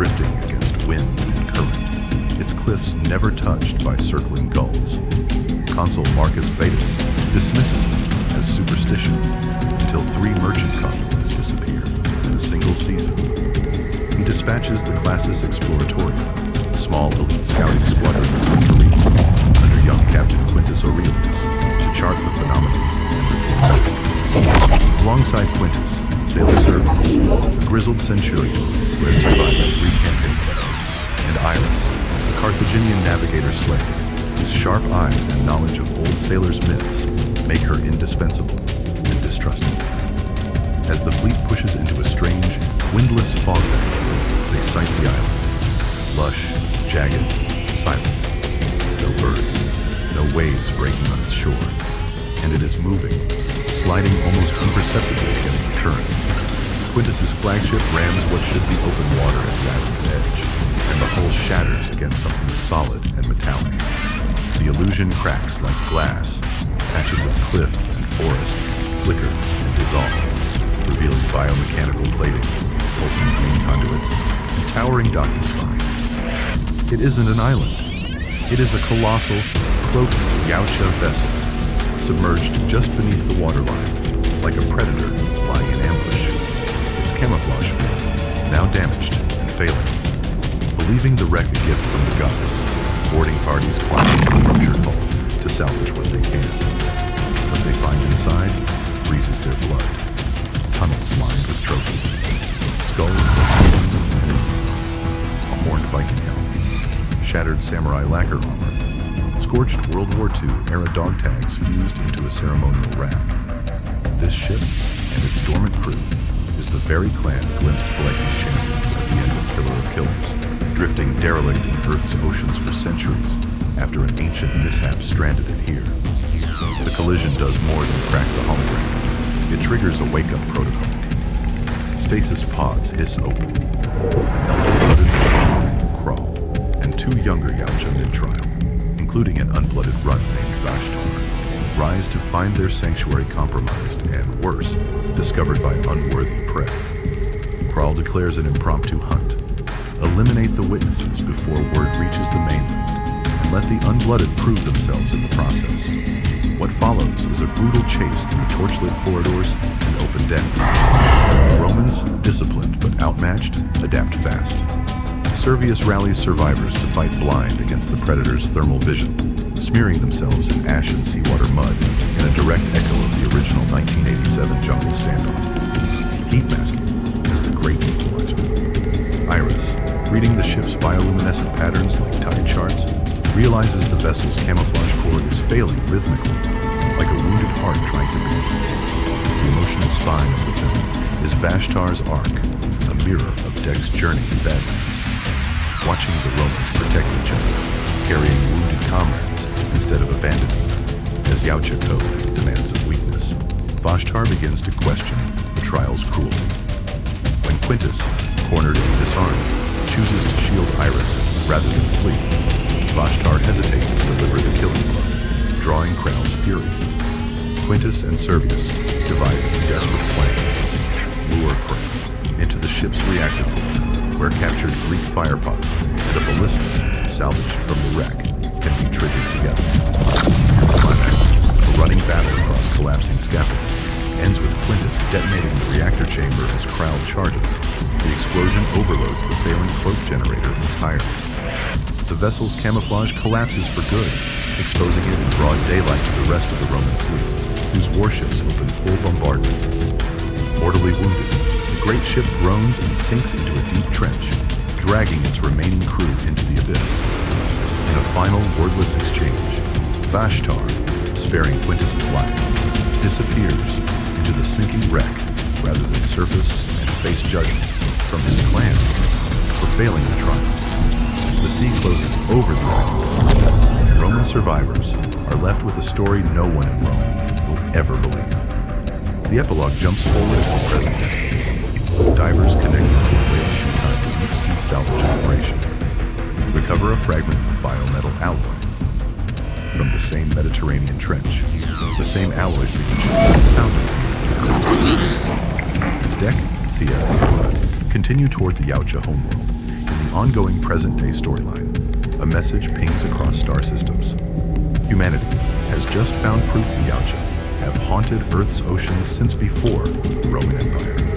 drifting against wind and current, its cliffs never touched by circling gulls. Consul Marcus Vetus dismisses it as superstition until 3 merchant convoys disappear in a single season. He dispatches the Classis Exploratoria, a small elite scouting squadron of Marines, under young Captain Quintus Aurelius, to chart the phenomenon and report back. Alongside Quintus sails Servius, a grizzled centurion who has survived 3 campaigns, and Iris, a Carthaginian navigator-slave whose sharp eyes and knowledge of old sailors' myths make her indispensable and distrusted. As the fleet pushes into a strange, windless fog bank, they sight the island. Lush, jagged, silent. No birds, no waves breaking on its shore. And it is moving, sliding almost imperceptibly against the current. Quintus's flagship rams what should be open water at the island's edge, and the hull shatters against something solid and metallic. The illusion cracks like glass. Patches of cliff and forest flicker and dissolve, revealing biomechanical plating, pulsing green conduits, and towering docking spines. It isn't an island. It is a colossal, cloaked Yautja vessel, submerged just beneath the waterline, like a predator lying in ambush. Its camouflage field, now damaged and failing. Believing the wreck a gift from the gods, boarding parties climb into the ruptured hull to salvage what they can. What they find inside freezes their blood. Tunnels lined with trophies. Skulls, and a horned Viking helm. Shattered samurai lacquer armor. Scorched World War II era dog tags fused into a ceremonial rack. This ship and its dormant crew is the very clan glimpsed collecting champions at the end of Killer of Killers, drifting derelict in Earth's oceans for centuries after an ancient mishap stranded it here. The collision does more than crack the hologram. It triggers a wake-up protocol. Stasis pods hiss open. An elder-blooded crawl, and 2 younger Yautja mid-trial, including an unblooded runt named Vashtar, rise to find their sanctuary compromised and, worse, discovered by unworthy prey. Kral declares an impromptu hunt. Eliminate the witnesses before word reaches the mainland, and let the unblooded prove themselves in the process. What follows is a brutal chase through torchlit corridors and open decks. The Romans, disciplined but outmatched, adapt fast. Servius rallies survivors to fight blind against the Predator's thermal vision, smearing themselves in ash and seawater mud in a direct echo of the original 1987 jungle standoff. Heat masking is the great equalizer. Iris, reading the ship's bioluminescent patterns like tide charts, realizes the vessel's camouflage core is failing rhythmically, like a wounded heart trying to beat. The emotional spine of the film is Vashtar's arc, a mirror of Deck's journey in Badlands. Watching the Romans protect each other, carrying wounded comrades instead of abandoning them, as Yautja code demands of weakness, Vashtar begins to question the trial's cruelty. When Quintus, cornered and disarmed, chooses to shield Iris rather than flee, Vashtar hesitates to deliver the killing blow, drawing Kral's fury. Quintus and Servius devise a desperate plan. Lure Kral into the ship's reactor core, where captured Greek fire pods and a ballista salvaged from the wreck can be triggered together. The climax, a running battle across collapsing scaffolding, ends with Quintus detonating the reactor chamber as Kral charges. The explosion overloads the failing cloak generator entirely. The vessel's camouflage collapses for good, exposing it in broad daylight to the rest of the Roman fleet, whose warships open full bombardment. Mortally wounded, the great ship groans and sinks into a deep trench, dragging its remaining crew into the abyss. In a final wordless exchange, Vashtar, sparing Quintus's life, disappears into the sinking wreck rather than surface and face judgment from his clan for failing the trial. The sea closes over the island, and Roman survivors are left with a story no one in Rome will ever believe. The epilogue jumps forward to the present day. Divers connected to a whale-time deep-sea salvage operation recover a fragment of biometal alloy from the same Mediterranean trench, the same alloy signature found in these near. As Deck, Thea, and Bud continue toward the Yautja homeworld, in ongoing present-day storyline, a message pings across star systems. Humanity has just found proof the Yautja have haunted Earth's oceans since before the Roman Empire.